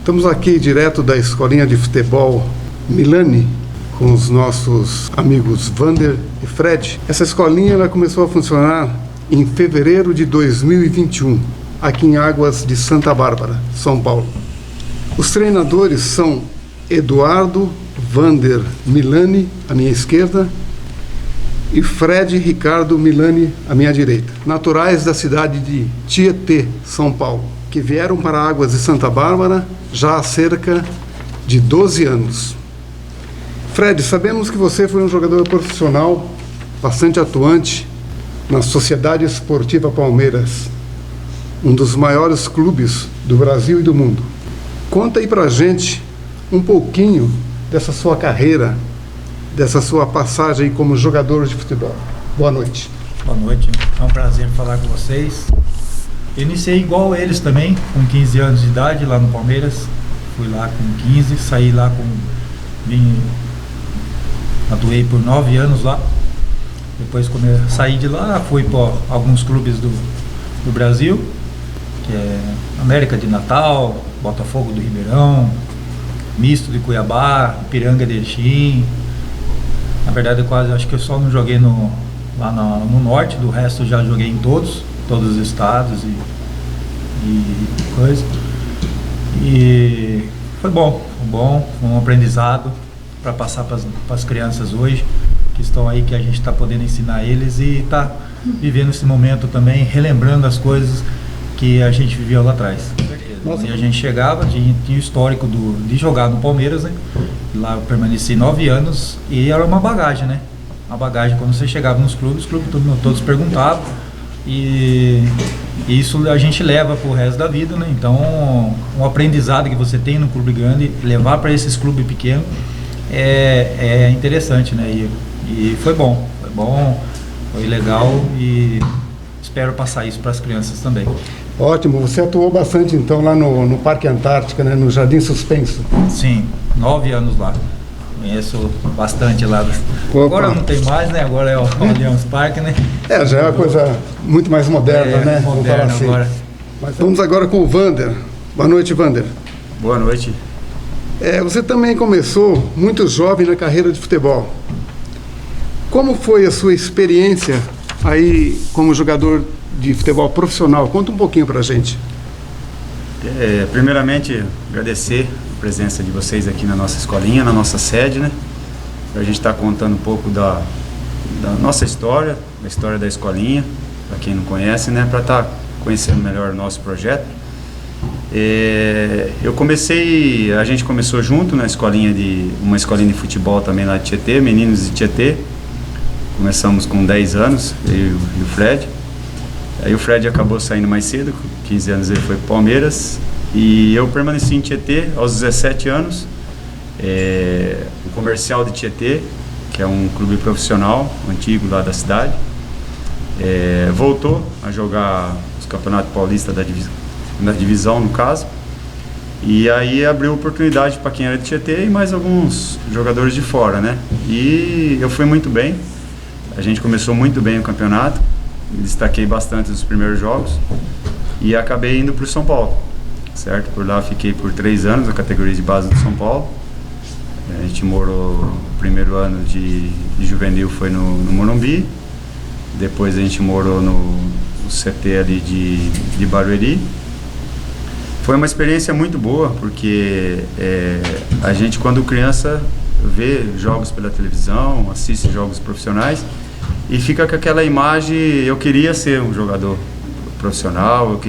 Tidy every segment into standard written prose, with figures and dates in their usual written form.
Estamos aqui direto da escolinha de futebol Milani, com os nossos amigos Vander e Fred. Essa escolinha ela começou a funcionar em fevereiro de 2021, aqui em Águas de Santa Bárbara, São Paulo. Os treinadores são Eduardo Vander Milani, à minha esquerda, e Fred Ricardo Milani, à minha direita, naturais da cidade de Tietê, São Paulo, que vieram para Águas de Santa Bárbara já há cerca de 12 anos. Fred, sabemos que você foi um jogador profissional, bastante atuante na Sociedade Esportiva Palmeiras, um dos maiores clubes do Brasil e do mundo. Conta aí pra gente um pouquinho dessa sua carreira, dessa sua passagem como jogador de futebol. Boa noite. Boa noite, é um prazer falar com vocês. Eu iniciei igual eles também, com 15 anos de idade lá no Palmeiras. Fui lá com 15, saí lá atuei por 9 anos lá. Depois, quando eu saí de lá, fui para alguns clubes do Brasil, que é América de Natal, Botafogo do Ribeirão, Misto de Cuiabá, Ipiranga de Erechim. Na verdade, acho que eu só não joguei lá no norte, do resto eu já joguei em todos os estados e coisa. E foi bom, foi um aprendizado para passar para as crianças hoje, que estão aí, que a gente está podendo ensinar eles e está vivendo esse momento também, relembrando as coisas que a gente viveu lá atrás. Nossa. E a gente chegava, tinha o histórico de jogar no Palmeiras, né? Lá eu permaneci 9 anos e era uma bagagem, né? Uma bagagem, quando você chegava nos clubes, todos perguntavam e isso a gente leva pro resto da vida, né? Então, um aprendizado que você tem no clube grande, levar para esses clubes pequenos é interessante, né? E foi bom, foi legal e espero passar isso para as crianças também. Ótimo, você atuou bastante então lá no Parque Antártica, né, no Jardim Suspenso. Sim, 9 anos lá. Conheço bastante lá. Opa. Agora não tem mais, né? Agora é o Allianz Parque, né? Já é uma coisa muito mais moderna, né? Moderna assim. Agora. Mas vamos agora com o Vander. Boa noite, Vander. Boa noite. Você também começou muito jovem na carreira de futebol. Como foi a sua experiência aí como jogador de futebol profissional? Conta um pouquinho pra gente. Primeiramente, agradecer a presença de vocês aqui na nossa escolinha, na nossa sede, né? A gente está contando um pouco da nossa história, da história da escolinha, para quem não conhece, né? Para estar conhecendo melhor o nosso projeto. A gente começou junto na uma escolinha de futebol também lá de Tietê, meninos de Tietê. Começamos com 10 anos, eu e o Fred. Aí o Fred acabou saindo mais cedo, com 15 anos ele foi para o Palmeiras. E eu permaneci em Tietê aos 17 anos. O Comercial de Tietê, que é um clube profissional, antigo lá da cidade, voltou a jogar os campeonatos paulistas da divisão, no caso. E aí abriu oportunidade para quem era de Tietê e mais alguns jogadores de fora, né? E eu fui muito bem. A gente começou muito bem o campeonato, me destaquei bastante nos primeiros jogos e acabei indo para o São Paulo, certo? Por lá fiquei por 3 anos na categoria de base do São Paulo. A gente morou, o primeiro ano de juvenil foi no Morumbi, depois a gente morou no CT ali de Barueri. Foi uma experiência muito boa, porque a gente, quando criança, vê jogos pela televisão, assiste jogos profissionais e fica com aquela imagem, eu queria ser um jogador profissional,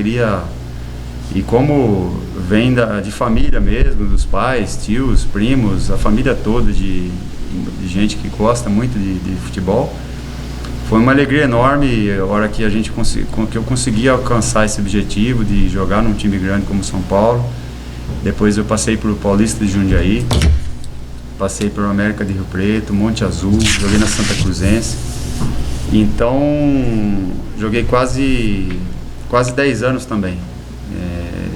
e como vem de família mesmo, dos pais, tios, primos, a família toda de gente que gosta muito de futebol, foi uma alegria enorme a hora que eu consegui alcançar esse objetivo de jogar num time grande como São Paulo. Depois eu passei pelo Paulista de Jundiaí, passei pelo América de Rio Preto, Monte Azul, joguei na Santa Cruzense. Então, joguei quase 10 anos também.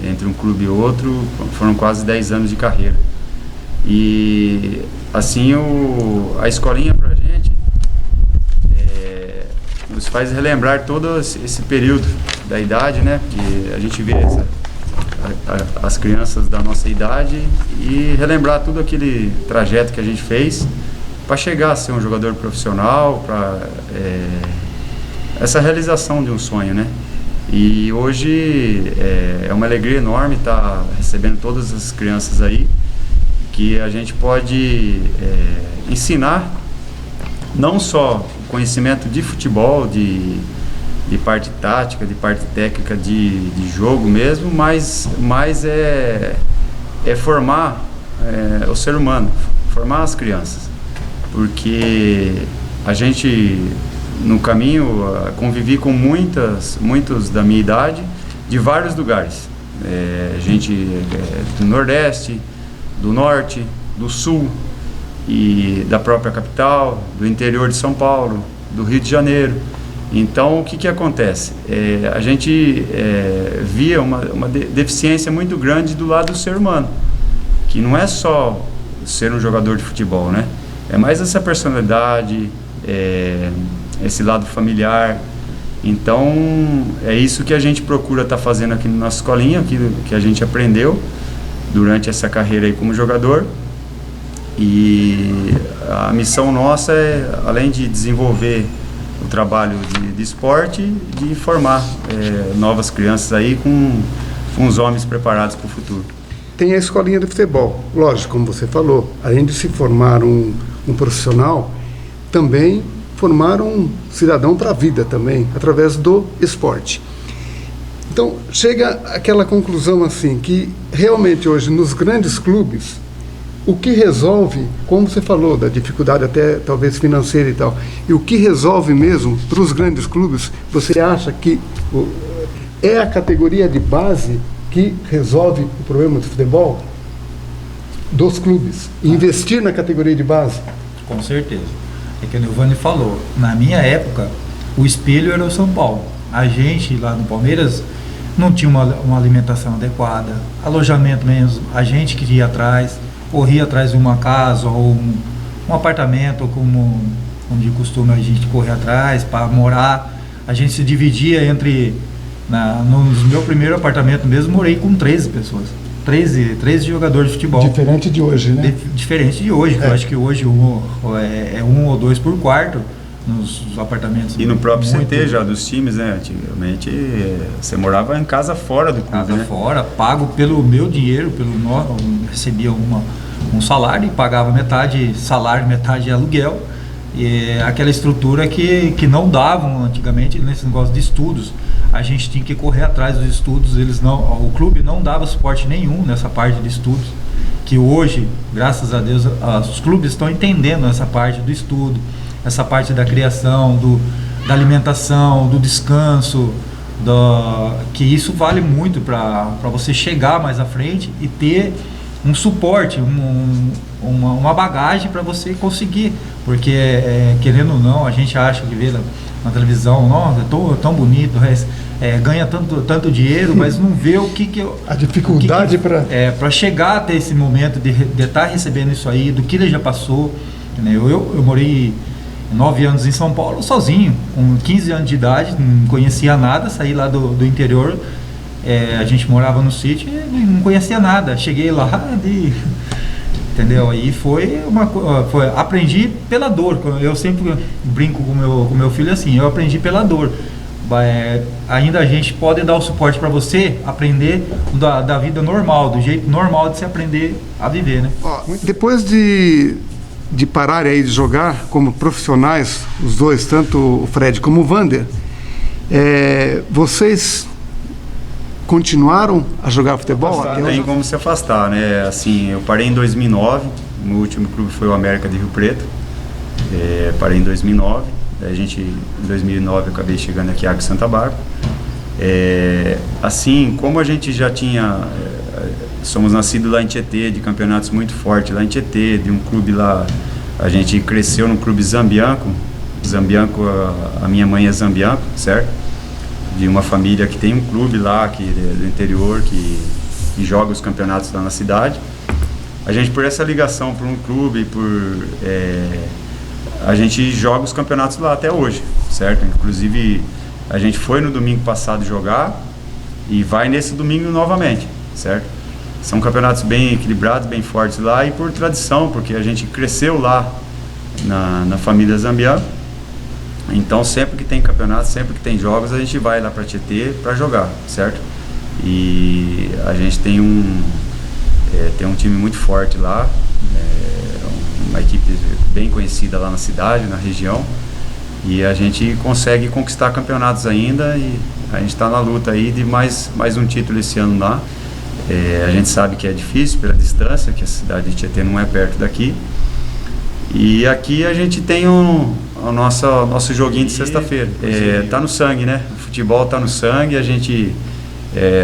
Entre um clube e outro, foram quase 10 anos de carreira. E, assim, a escolinha pra gente nos faz relembrar todo esse período da idade, né? Porque a gente vê as crianças da nossa idade e relembrar tudo aquele trajeto que a gente fez para chegar a ser um jogador profissional, para essa realização de um sonho, né? E hoje é uma alegria enorme estar recebendo todas as crianças aí, que a gente pode ensinar não só o conhecimento de futebol, de parte tática, de parte técnica de jogo mesmo, mas é formar o ser humano, formar as crianças. Porque a gente, no caminho, convivi com muitos da minha idade, de vários lugares. Gente do Nordeste, do Norte, do Sul e da própria capital, do interior de São Paulo, do Rio de Janeiro. Então, o que acontece? A gente via uma deficiência muito grande do lado do ser humano, que não é só ser um jogador de futebol, né? É mais essa personalidade, esse lado familiar. Então, é isso que a gente procura estar fazendo aqui na nossa escolinha, aquilo que a gente aprendeu durante essa carreira aí como jogador. E a missão nossa é, além de desenvolver o trabalho de esporte, de formar novas crianças aí com os homens preparados para o futuro. Tem a escolinha de futebol, lógico, como você falou, além de se formar um profissional, também formar um cidadão para a vida também, através do esporte. Então, chega aquela conclusão assim, que realmente hoje nos grandes clubes, o que resolve, como você falou, da dificuldade até talvez financeira e tal, e o que resolve mesmo para os grandes clubes, você acha que é a categoria de base que resolve o problema do futebol? Dos clubes? Investir na categoria de base? Com certeza. É que o Nilvani falou, na minha época, o espelho era o São Paulo. A gente lá no Palmeiras não tinha uma alimentação adequada, alojamento mesmo, a gente que ia atrás, corria atrás de uma casa ou um apartamento, como de costume a gente correr atrás para morar. A gente se dividia entre, no meu primeiro apartamento mesmo, morei com 13 pessoas, 13 jogadores de futebol. Diferente de hoje, né? Diferente de hoje, que eu acho que hoje é um ou dois por quarto nos apartamentos. E no próprio CT já dos times, né? Antigamente você morava em casa fora do clube, casa, né? Fora, pago pelo meu dinheiro, recebia um salário e pagava metade salário, metade aluguel. E aquela estrutura que não davam antigamente nesse negócio de estudos. A gente tinha que correr atrás dos estudos, o clube não dava suporte nenhum nessa parte de estudos, que hoje, graças a Deus, os clubes estão entendendo essa parte do estudo, essa parte da criação, da alimentação, do descanso, que isso vale muito para você chegar mais à frente e ter um suporte, uma bagagem para você conseguir, porque querendo ou não, a gente acha que vê na televisão, nossa, tão bonito, ganha tanto dinheiro, mas não vê a dificuldade para chegar até esse momento de estar recebendo isso aí, do que ele já passou, né? Eu morei 9 anos em São Paulo sozinho, com 15 anos de idade, não conhecia nada, saí lá do interior. A gente morava no sítio e não conhecia nada. Cheguei lá, entendeu? Aí aprendi pela dor. Eu sempre brinco com meu filho assim, eu aprendi pela dor. Ainda a gente pode dar o suporte para você aprender da vida normal, do jeito normal de se aprender a viver, né? Depois de pararem aí de jogar como profissionais, os dois, tanto o Fred como o Vander, vocês continuaram a jogar futebol? Tem como se afastar, né? Assim, eu parei em 2009, o meu último clube foi o América de Rio Preto, parei em 2009, em 2009 eu acabei chegando aqui a Água Santa Bárbara. Assim, como a gente já tinha, somos nascidos lá em Tietê, de campeonatos muito fortes lá em Tietê, de um clube lá, a gente cresceu no clube Zambianco, a minha mãe é Zambianco, certo? De uma família que tem um clube lá do interior que joga os campeonatos lá na cidade. A gente, por essa ligação por um clube, a gente joga os campeonatos lá até hoje, certo? Inclusive a gente foi no domingo passado jogar e vai nesse domingo novamente, certo? São campeonatos bem equilibrados, bem fortes lá, e por tradição, porque a gente cresceu lá na família Zambian. Então sempre que tem campeonato, sempre que tem jogos, a gente vai lá para Tietê para jogar, certo? E a gente tem um time muito forte lá, uma equipe bem conhecida lá na cidade, na região, e a gente consegue conquistar campeonatos ainda, e a gente está na luta aí de mais um título esse ano lá. A gente sabe que é difícil pela distância, que a cidade de Tietê não é perto daqui, e aqui a gente tem o nosso joguinho de sexta-feira. Tá no sangue, né? O futebol tá no sangue, a gente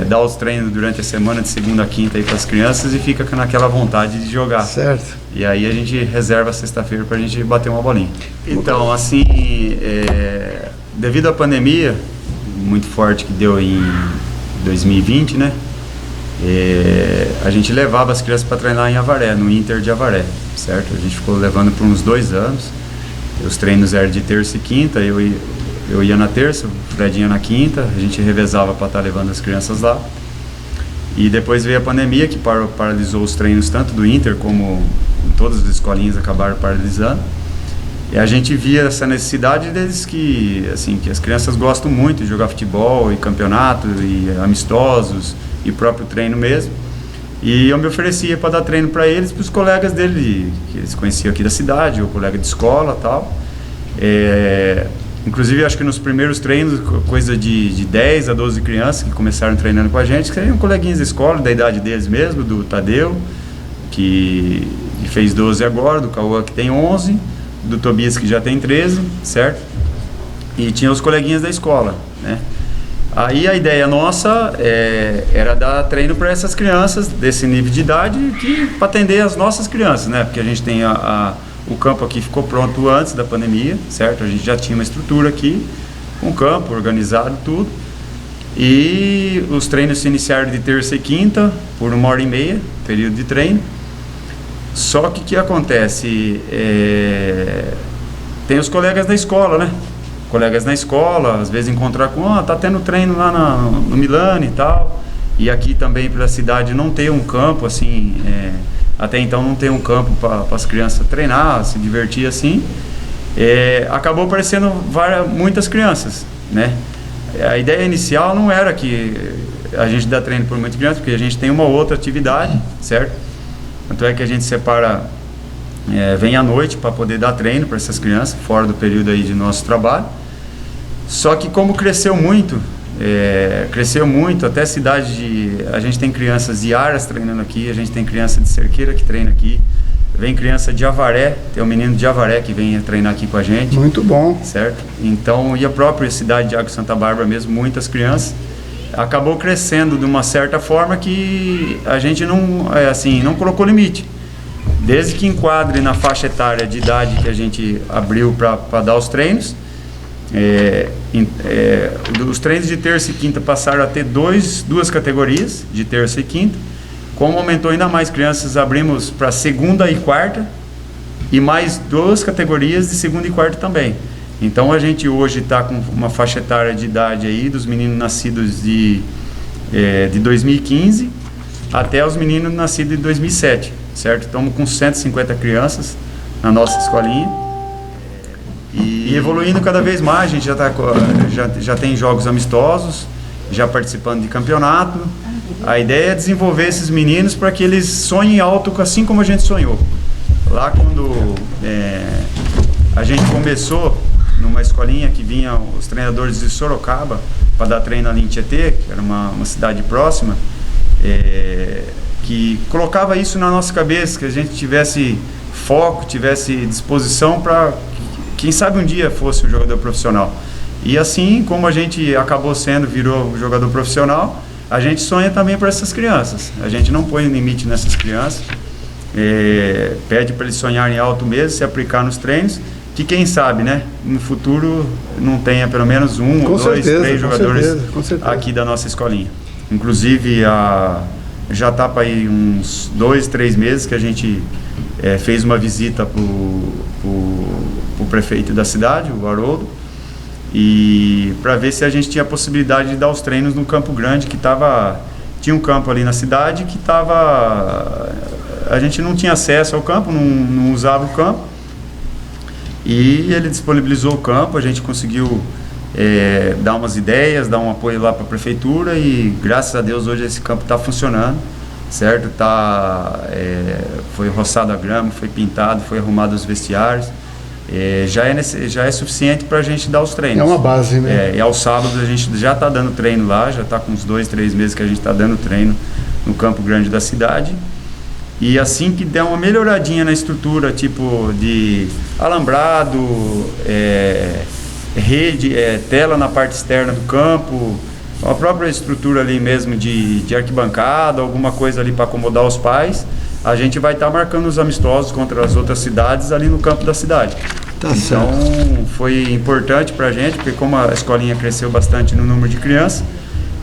dá os treinos durante a semana, de segunda a quinta, para as crianças, e fica naquela vontade de jogar. Certo. E aí a gente reserva a sexta-feira para a gente bater uma bolinha. Então, assim, devido à pandemia muito forte que deu em 2020, né? A gente levava as crianças para treinar em Avaré, no Inter de Avaré, certo? A gente ficou levando por uns 2 anos. Os treinos eram de terça e quinta, eu ia na terça, o Fred ia na quinta, a gente revezava para estar levando as crianças lá. E depois veio a pandemia, que paralisou os treinos tanto do Inter como todas as escolinhas acabaram paralisando. E a gente via essa necessidade deles que as crianças gostam muito de jogar futebol e campeonato e amistosos e próprio treino mesmo. E eu me oferecia para dar treino para eles, para os colegas dele, que eles conheciam aqui da cidade, ou colega de escola e tal. Inclusive, acho que nos primeiros treinos, coisa de 10 a 12 crianças que começaram treinando com a gente, que eram coleguinhas da escola, da idade deles mesmo, do Tadeu, que fez 12 agora, do Cauã, que tem 11, do Tobias, que já tem 13, certo? E tinha os coleguinhas da escola, né? Aí a ideia nossa era dar treino para essas crianças desse nível de idade, para atender as nossas crianças, né? Porque a gente tem o campo aqui ficou pronto antes da pandemia, certo? A gente já tinha uma estrutura aqui, um campo organizado, tudo. E os treinos se iniciaram de terça e quinta, por 1h30, período de treino. Só que o que acontece? Tem os colegas da escola, né? Colegas na escola, às vezes encontrar com, tá tendo treino lá no Milani e tal. E aqui também pela cidade não tem um campo, assim, até então não tem um campo para as crianças treinar, se divertir assim. Acabou aparecendo muitas crianças, né? A ideia inicial não era que a gente dá treino por muitas crianças, porque a gente tem uma outra atividade, certo? Tanto é que a gente separa, vem à noite para poder dar treino para essas crianças, fora do período aí de nosso trabalho. Só que como cresceu muito, até a cidade a gente tem crianças de Aras treinando aqui, a gente tem criança de Cerqueira que treina aqui, vem criança de Avaré, tem um menino de Avaré que vem treinar aqui com a gente. Muito bom. Certo? Então, e a própria cidade de Água Santa Bárbara mesmo, muitas crianças, acabou crescendo de uma certa forma que a gente não colocou limite. Desde que enquadre na faixa etária de idade que a gente abriu para dar os treinos, os treinos de terça e quinta passaram a ter duas categorias, de terça e quinta. Como aumentou ainda mais crianças, abrimos para segunda e quarta, e mais 2 categorias de segunda e quarta também. Então a gente hoje está com uma faixa etária de idade aí dos meninos nascidos de 2015 até os meninos nascidos de 2007, certo? Estamos com 150 crianças na nossa escolinha. E evoluindo cada vez mais, a gente já tem jogos amistosos, já participando de campeonato. A ideia é desenvolver esses meninos para que eles sonhem alto, assim como a gente sonhou. Lá quando a gente começou numa escolinha que vinha os treinadores de Sorocaba para dar treino ali em Tietê, que era uma cidade próxima, que colocava isso na nossa cabeça, que a gente tivesse foco, tivesse disposição para, quem sabe um dia fosse um jogador profissional. E assim como a gente acabou virou um jogador profissional, a gente sonha também para essas crianças. A gente não põe limite nessas crianças, pede para eles sonharem alto mesmo, se aplicar nos treinos, que quem sabe, né, no futuro não tenha pelo menos um ou dois, três jogadores aqui da nossa escolinha. Inclusive, já está para aí uns 2, 3 meses que a gente fez uma visita para o prefeito da cidade, o Haroldo, e para ver se a gente tinha a possibilidade de dar os treinos no Campo Grande, que tinha um campo ali na cidade que a gente não tinha acesso ao campo, não usava o campo, e ele disponibilizou o campo, a gente conseguiu dar umas ideias, dar um apoio lá para a prefeitura, e graças a Deus hoje esse campo está funcionando, certo? Foi roçado a grama, foi pintado, foi arrumado os vestiários, já é suficiente para a gente dar os treinos. É uma base, né? E aos sábados a gente já está dando treino lá, já está com uns 2, 3 meses que a gente está dando treino no Campo Grande da cidade. E assim que der uma melhoradinha na estrutura, tipo de alambrado, rede, tela na parte externa do campo, a própria estrutura ali mesmo de arquibancada, alguma coisa ali para acomodar os pais, a gente vai estar marcando os amistosos contra as outras cidades ali no campo da cidade. Tá então certo. Foi importante para a gente, porque como a escolinha cresceu bastante no número de crianças,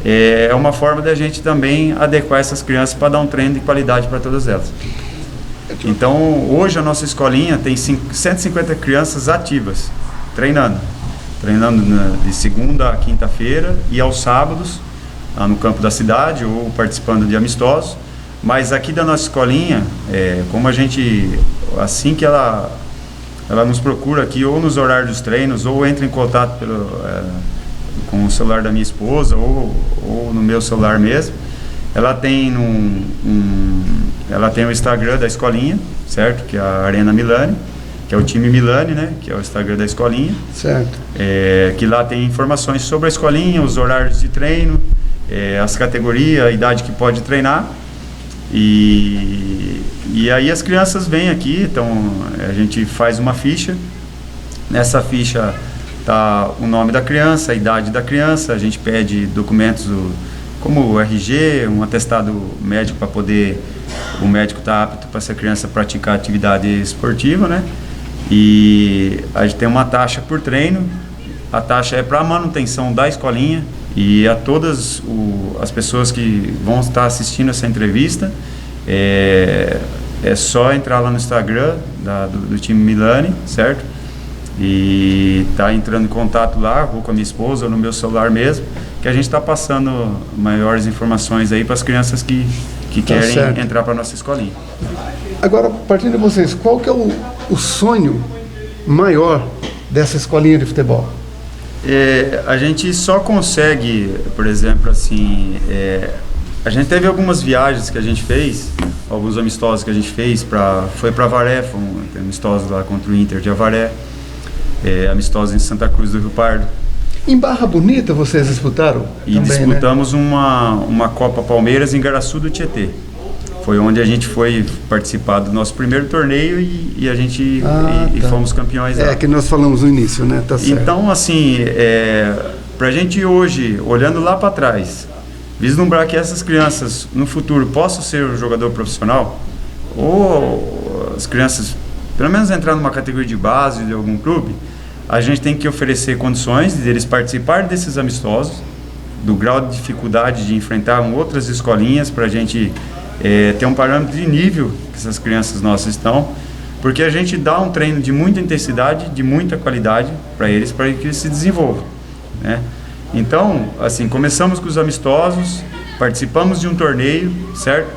é uma forma da gente também adequar essas crianças para dar um treino de qualidade para todas elas. Então hoje a nossa escolinha tem 150 crianças ativas, treinando de segunda a quinta-feira e aos sábados lá no campo da cidade ou participando de amistosos. Mas aqui da nossa escolinha, como a gente, assim que ela nos procura aqui, ou nos horários dos treinos, ou entra em contato com o celular da minha esposa, ou no meu celular mesmo, ela tem o Instagram da escolinha, certo? Que é a Arena Milani, que é o time Milani, né? Que é o Instagram da escolinha. Certo. Que lá tem informações sobre a escolinha, os horários de treino, as categorias, a idade que pode treinar. E aí as crianças vêm aqui, então a gente faz uma ficha. Nessa ficha tá o nome da criança, a idade da criança, a gente pede documentos como o RG, um atestado médico para poder o médico estar apto para essa criança praticar atividade esportiva, né? E a gente tem uma taxa por treino, a taxa é para a manutenção da escolinha. E a todas as pessoas que vão estar assistindo essa entrevista, é só entrar lá no Instagram do time Milani, certo? E tá entrando em contato lá, vou com a minha esposa ou no meu celular mesmo, que a gente está passando maiores informações aí para as crianças que querem entrar para a nossa escolinha. Agora, partindo de vocês, qual que é o sonho maior dessa escolinha de futebol? A gente só consegue, por exemplo, assim, a gente teve algumas viagens que a gente fez, alguns amistosos que a gente fez, foi para Avaré, foi um amistoso lá contra o Inter de Avaré, amistosos em Santa Cruz do Rio Pardo. Em Barra Bonita vocês disputaram? E também, disputamos, né? uma Copa Palmeiras em Garaçu do Tietê. Foi onde a gente foi participar do nosso primeiro torneio e a gente fomos campeões lá. Que nós falamos no início, né? Tá certo. Então, assim, para a gente hoje, olhando lá para trás, vislumbrar que essas crianças no futuro possam ser um jogador profissional, ou as crianças, pelo menos entrar numa categoria de base de algum clube, a gente tem que oferecer condições de eles participarem desses amistosos, do grau de dificuldade de enfrentar outras escolinhas, para a gente ter um parâmetro de nível que essas crianças nossas estão, porque a gente dá um treino de muita intensidade, de muita qualidade para que eles se desenvolvam, né? Então, assim, começamos com os amistosos, participamos de um torneio, certo?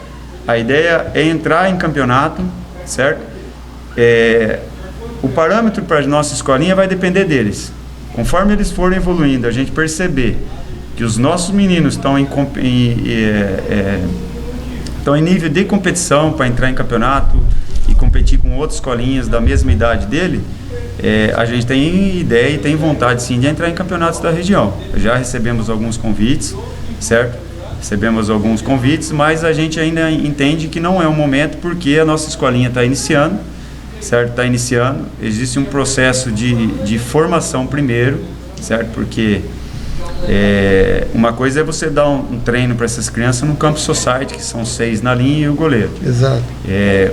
A ideia é entrar em campeonato, certo? O parâmetro para a nossa escolinha vai depender deles. Conforme eles forem evoluindo, a gente perceber que os nossos meninos estão em nível de competição para entrar em campeonato e competir com outras escolinhas da mesma idade dele, a gente tem ideia e tem vontade sim de entrar em campeonatos da região. Já recebemos alguns convites, certo? Recebemos alguns convites, mas a gente ainda entende que não é o momento, porque a nossa escolinha está iniciando, certo? Está iniciando, existe um processo de formação primeiro, certo? Porque uma coisa é você dar um treino para essas crianças no campo society, que são 6 na linha e o goleiro. Exato.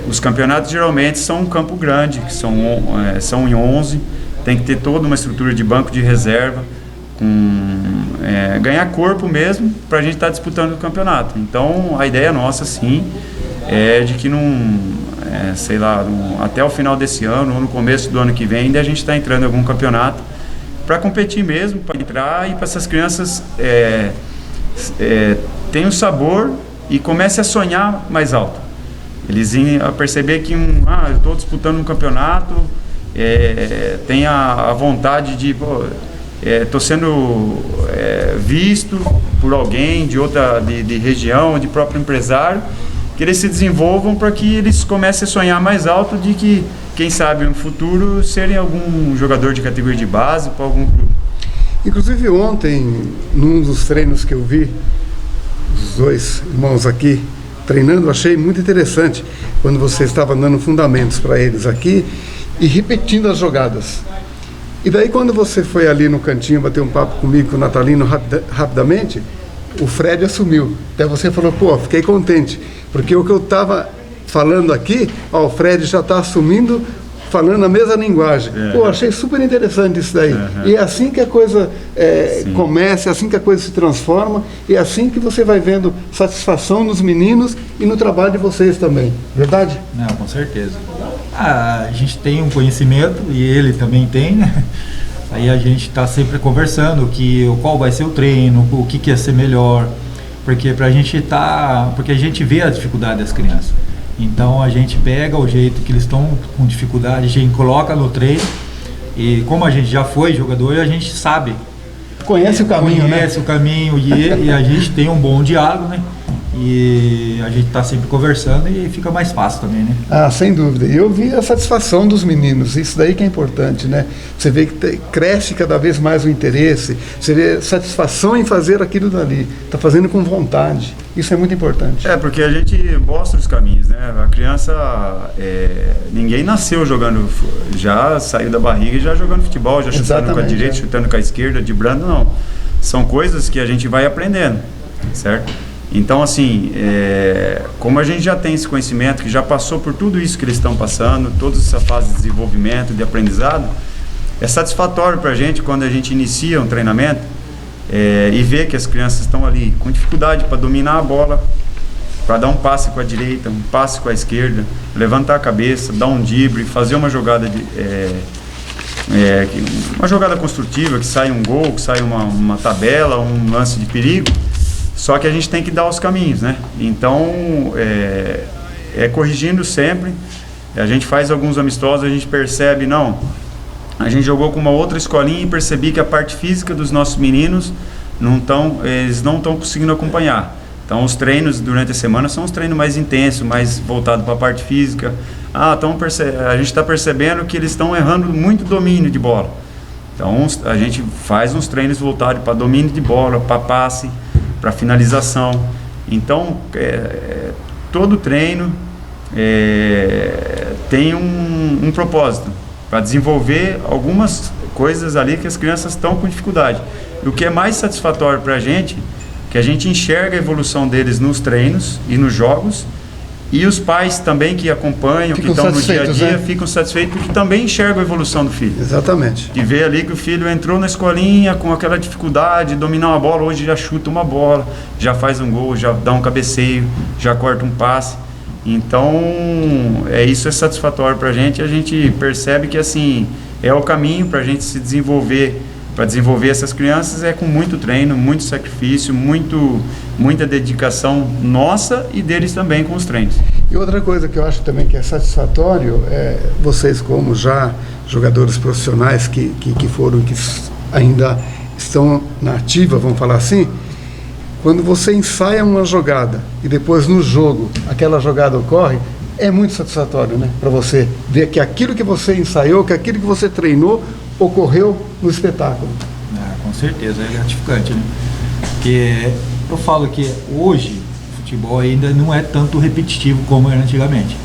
Os campeonatos geralmente são um campo grande, que são em 11, tem que ter toda uma estrutura de banco de reserva, ganhar corpo mesmo para a gente estar disputando o campeonato. Então a ideia nossa sim é de que até o final desse ano ou no começo do ano que vem ainda a gente está entrando em algum campeonato para competir mesmo, para entrar e para essas crianças tenha um sabor e comece a sonhar mais alto. Eles iam a perceber que eu estou disputando um campeonato, tem a vontade de, estou sendo visto por alguém de região, de próprio empresário, que eles se desenvolvam para que eles comecem a sonhar mais alto de que, quem sabe, no futuro, serem algum jogador de categoria de base para algum clube. Inclusive ontem, num dos treinos que eu vi, os dois irmãos aqui treinando, achei muito interessante quando você estava dando fundamentos para eles aqui e repetindo as jogadas. E daí quando você foi ali no cantinho bater um papo comigo, com o Natalino, rapidamente, o Fred assumiu. Até você falou, fiquei contente, porque o que eu estava falando aqui, o Fred já está assumindo, falando a mesma linguagem. Achei super interessante isso daí. E é assim que a coisa começa, é assim que a coisa se transforma, e é assim que você vai vendo satisfação nos meninos e no trabalho de vocês também. Verdade? Não, com certeza. A gente tem um conhecimento, e ele também tem, né? Aí a gente está sempre conversando qual vai ser o treino, o que ia ser melhor, porque a gente vê a dificuldade das crianças. Então a gente pega o jeito que eles estão com dificuldade, a gente coloca no treino, e como a gente já foi jogador, a gente sabe. Conhece o caminho, né? Conhece o caminho, e a gente tem um bom diálogo, né? E a gente está sempre conversando e fica mais fácil também, né? Sem dúvida. E eu vi a satisfação dos meninos, isso daí que é importante, né? Você vê que cresce cada vez mais o interesse, você vê satisfação em fazer aquilo dali, está fazendo com vontade. Isso é muito importante. Porque a gente mostra os caminhos, né? A criança, ninguém nasceu jogando, já saiu da barriga e já jogando futebol, já chutando com a direita, chutando com a esquerda, driblando, não. São coisas que a gente vai aprendendo, certo? Então, assim, como a gente já tem esse conhecimento, que já passou por tudo isso que eles estão passando, toda essa fase de desenvolvimento, de aprendizado, é satisfatório para a gente quando a gente inicia um treinamento e vê que as crianças estão ali com dificuldade para dominar a bola, para dar um passe com a direita, um passe com a esquerda, levantar a cabeça, dar um drible, fazer uma jogada uma jogada construtiva, que sai um gol, que sai uma tabela, um lance de perigo. Só que a gente tem que dar os caminhos, né? Então, corrigindo sempre. A gente faz alguns amistosos, a gente percebe, a gente jogou com uma outra escolinha e percebi que a parte física dos nossos meninos eles não estão conseguindo acompanhar. Então, os treinos durante a semana são os treinos mais intensos, mais voltados para a parte física. A gente está percebendo que eles estão errando muito domínio de bola. Então, a gente faz uns treinos voltados para domínio de bola, para passe, para finalização. Então, todo treino tem um propósito, para desenvolver algumas coisas ali que as crianças estão com dificuldade. E o que é mais satisfatório para a gente, que a gente enxerga a evolução deles nos treinos e nos jogos, e os pais também que acompanham, que estão no dia a dia, ficam satisfeitos porque também enxergam a evolução do filho. Exatamente. De ver ali que o filho entrou na escolinha com aquela dificuldade de dominar uma bola, hoje já chuta uma bola, já faz um gol, já dá um cabeceio, já corta um passe. Então, isso é satisfatório para a gente percebe que assim, é o caminho para a gente se desenvolver. Para desenvolver essas crianças com muito treino, muito sacrifício, muita dedicação nossa e deles também com os treinos. E outra coisa que eu acho também que é satisfatório, vocês como já jogadores profissionais que foram, que ainda estão na ativa, vamos falar assim, quando você ensaia uma jogada e depois no jogo aquela jogada ocorre, é muito satisfatório, né? Para você ver que aquilo que você ensaiou, que aquilo que você treinou, ocorreu no espetáculo. Com certeza, é gratificante, né? Porque eu falo que hoje o futebol ainda não é tanto repetitivo como era antigamente.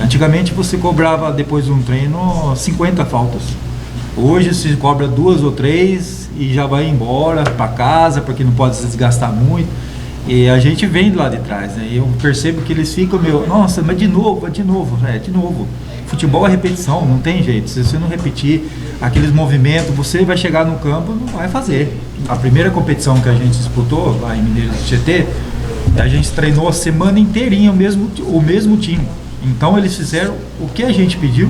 Antigamente você cobrava depois de um treino 50 faltas. Hoje se cobra 2 ou 3 e já vai embora para casa porque não pode se desgastar muito. E a gente vem lá de trás, né? E eu percebo que eles ficam nossa, mas de novo. Futebol é repetição, não tem jeito. Se você não repetir aqueles movimentos, você vai chegar no campo e não vai fazer. A primeira competição que a gente disputou lá em Mineiros do Tietê, a gente treinou a semana inteirinha o mesmo time. Então eles fizeram o que a gente pediu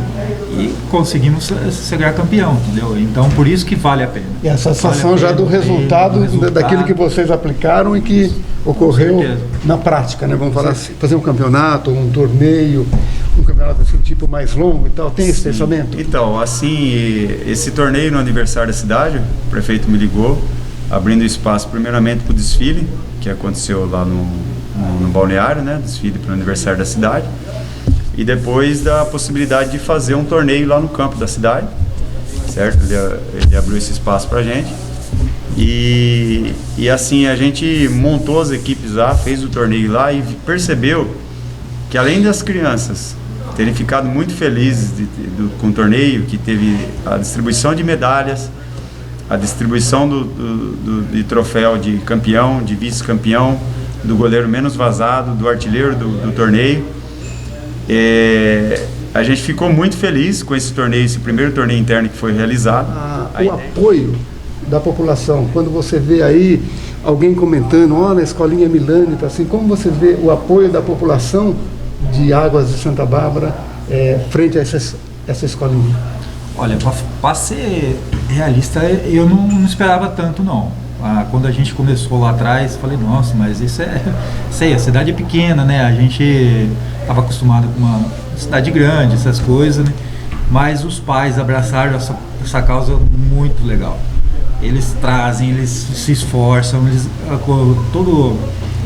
e conseguimos ser campeão, entendeu? Então por isso que vale a pena. E a satisfação já do resultado, daquilo que vocês aplicaram e que ocorreu na prática, né? Vamos falar assim, fazer um campeonato, um torneio, um campeonato assim, tipo mais longo e tal, tem esse pensamento? Então, assim, esse torneio no aniversário da cidade, o prefeito me ligou, abrindo espaço primeiramente para o desfile, que aconteceu lá no balneário, né? Desfile para o aniversário da cidade. E depois da possibilidade de fazer um torneio lá no campo da cidade, certo? Ele abriu esse espaço para a gente. E assim, a gente montou as equipes lá, fez o torneio lá e percebeu que além das crianças terem ficado muito felizes com o torneio, que teve a distribuição de medalhas, a distribuição de troféu de campeão, de vice-campeão, do goleiro menos vazado, do artilheiro do torneio. A gente ficou muito feliz com esse torneio, esse primeiro torneio interno que foi realizado. O apoio da população, quando você vê aí alguém comentando, olha, a escolinha Milani, tá assim, como você vê o apoio da população de Águas de Santa Bárbara frente a essa escolinha? Olha, para ser realista, eu não esperava tanto não. Quando a gente começou lá atrás, falei, nossa, mas isso sei, a cidade é pequena, né? A gente estava acostumado com uma cidade grande, essas coisas, né? Mas os pais abraçaram essa causa muito legal. Eles trazem, eles se esforçam,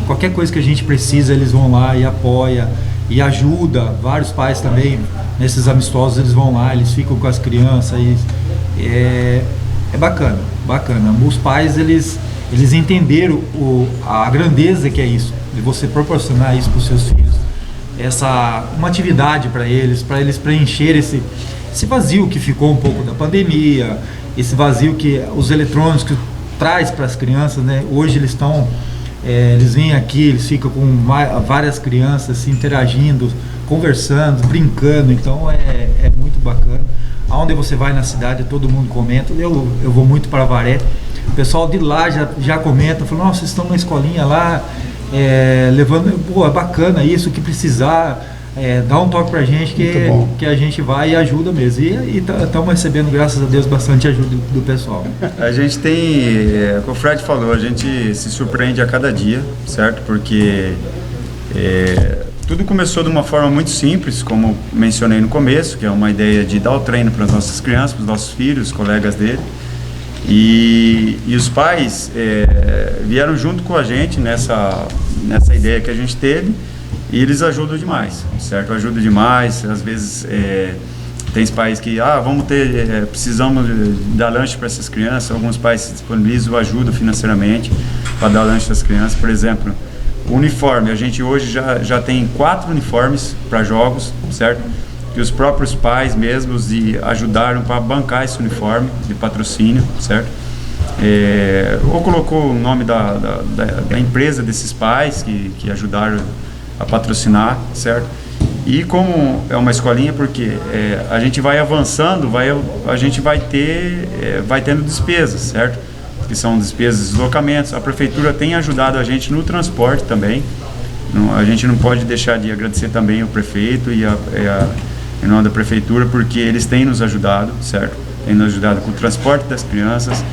qualquer coisa que a gente precisa, eles vão lá e apoia e ajuda. Vários pais também, nesses amistosos, eles vão lá, eles ficam com as crianças. É bacana. Os pais, eles entenderam a grandeza que é isso, de você proporcionar isso para os seus filhos. Uma atividade para eles preencher esse vazio que ficou um pouco da pandemia, esse vazio que os eletrônicos que traz para as crianças, né? Hoje eles vêm aqui, eles ficam com várias crianças se interagindo, conversando, brincando, então é muito bacana. Aonde você vai na cidade, todo mundo comenta. Eu vou muito para Avaré, o pessoal de lá já comenta, fala, nossa, vocês estão na escolinha lá, levando, pô, é bacana isso, que precisar, dá um toque pra gente que a gente vai e ajuda mesmo. E estamos recebendo, graças a Deus, bastante ajuda do pessoal. A gente tem, como o Fred falou, a gente se surpreende a cada dia, certo? Porque tudo começou de uma forma muito simples, como mencionei no começo, que é uma ideia de dar o treino para as nossas crianças, para os nossos filhos, colegas dele. E os pais vieram junto com a gente nessa ideia que a gente teve, e eles ajudam demais, certo? Ajudam demais. Às vezes tem pais que precisamos dar lanche para essas crianças. Alguns pais se disponibilizam, ajudam financeiramente para dar lanche para as crianças. Por exemplo, o uniforme, a gente hoje já tem 4 uniformes para jogos, certo? Que os próprios pais mesmos ajudaram para bancar esse uniforme de patrocínio, certo? Ou colocou o nome da empresa desses pais que ajudaram a patrocinar, certo? E como é uma escolinha, porque a gente vai avançando, a gente vai tendo despesas, certo? Que são despesas de deslocamentos. A prefeitura tem ajudado a gente no transporte também. A gente não pode deixar de agradecer também o prefeito e em nome da prefeitura, porque eles têm nos ajudado, certo? Têm nos ajudado com o transporte das crianças,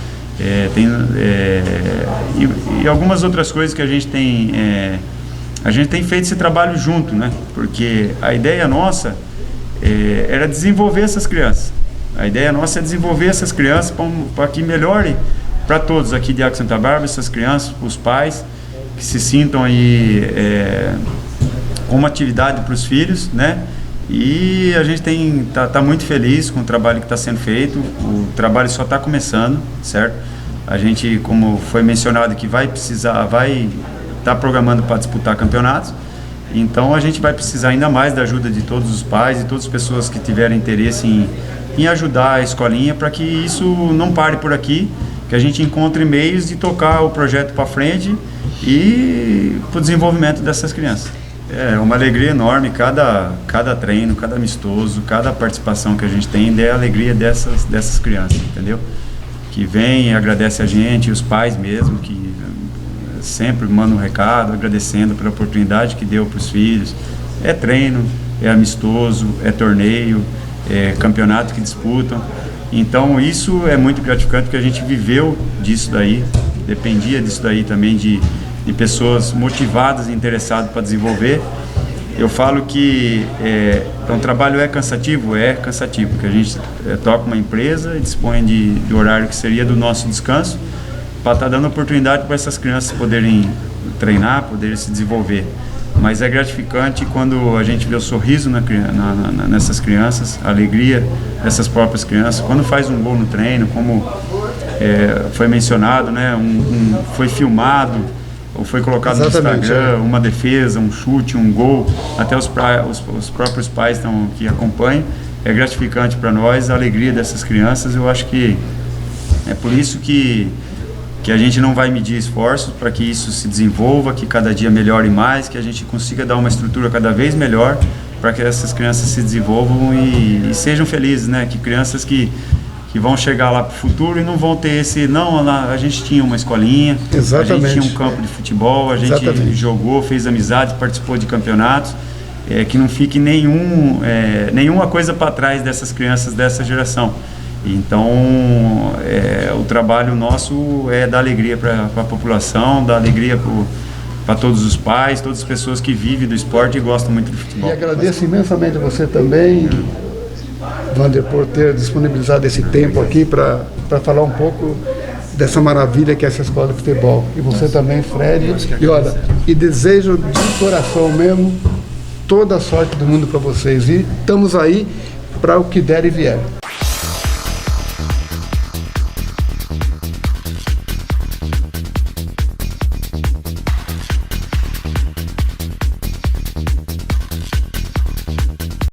e algumas outras coisas que a gente tem feito esse trabalho junto, né? Porque a ideia nossa era desenvolver essas crianças. A ideia nossa é desenvolver essas crianças para que melhore para todos aqui de Águas de Santa Bárbara, essas crianças, os pais, que se sintam aí com uma atividade para os filhos, né? E a gente tá muito feliz com o trabalho que está sendo feito. O trabalho só está começando, certo? A gente, como foi mencionado, que vai estar programando para disputar campeonatos. Então a gente vai precisar ainda mais da ajuda de todos os pais e todas as pessoas que tiverem interesse em ajudar a escolinha, para que isso não pare por aqui, que a gente encontre meios de tocar o projeto para frente e para o desenvolvimento dessas crianças. É uma alegria enorme, cada treino, cada amistoso, cada participação que a gente tem, é a alegria dessas crianças, entendeu? Que vem e agradece a gente, os pais mesmo, que sempre mandam um recado, agradecendo pela oportunidade que deu para os filhos. É treino, é amistoso, é torneio, é campeonato que disputam. Então isso é muito gratificante, porque a gente viveu disso daí, dependia disso daí também, de pessoas motivadas e interessadas para desenvolver. Eu falo que então, o trabalho é cansativo, porque a gente toca uma empresa e dispõe do horário que seria do nosso descanso, para estar dando oportunidade para essas crianças poderem treinar, poderem se desenvolver. Mas é gratificante quando a gente vê o sorriso nessas crianças, a alegria dessas próprias crianças, quando faz um gol no treino, como foi mencionado, né, foi filmado, ou foi colocado Exatamente, no Instagram, uma defesa, um chute, um gol, até os próprios pais que acompanham. É gratificante para nós a alegria dessas crianças. Eu acho que é por isso que a gente não vai medir esforços para que isso se desenvolva, que cada dia melhore mais, que a gente consiga dar uma estrutura cada vez melhor para que essas crianças se desenvolvam e sejam felizes, né? Que crianças que vão chegar lá para o futuro e não vão ter a gente tinha uma escolinha, Exatamente. A gente tinha um campo de futebol, a gente Exatamente. jogou, fez amizades, participou de campeonatos, que não fique nenhuma coisa para trás dessas crianças dessa geração. Então, o trabalho nosso é dar alegria para a população, dar alegria para todos os pais, todas as pessoas que vivem do esporte e gostam muito do futebol. E agradeço imensamente a você também, Wander, por ter disponibilizado esse tempo aqui para falar um pouco dessa maravilha que é essa escola de futebol. E você também, Fred. E olha, e desejo de coração mesmo toda a sorte do mundo para vocês. E estamos aí para o que der e vier.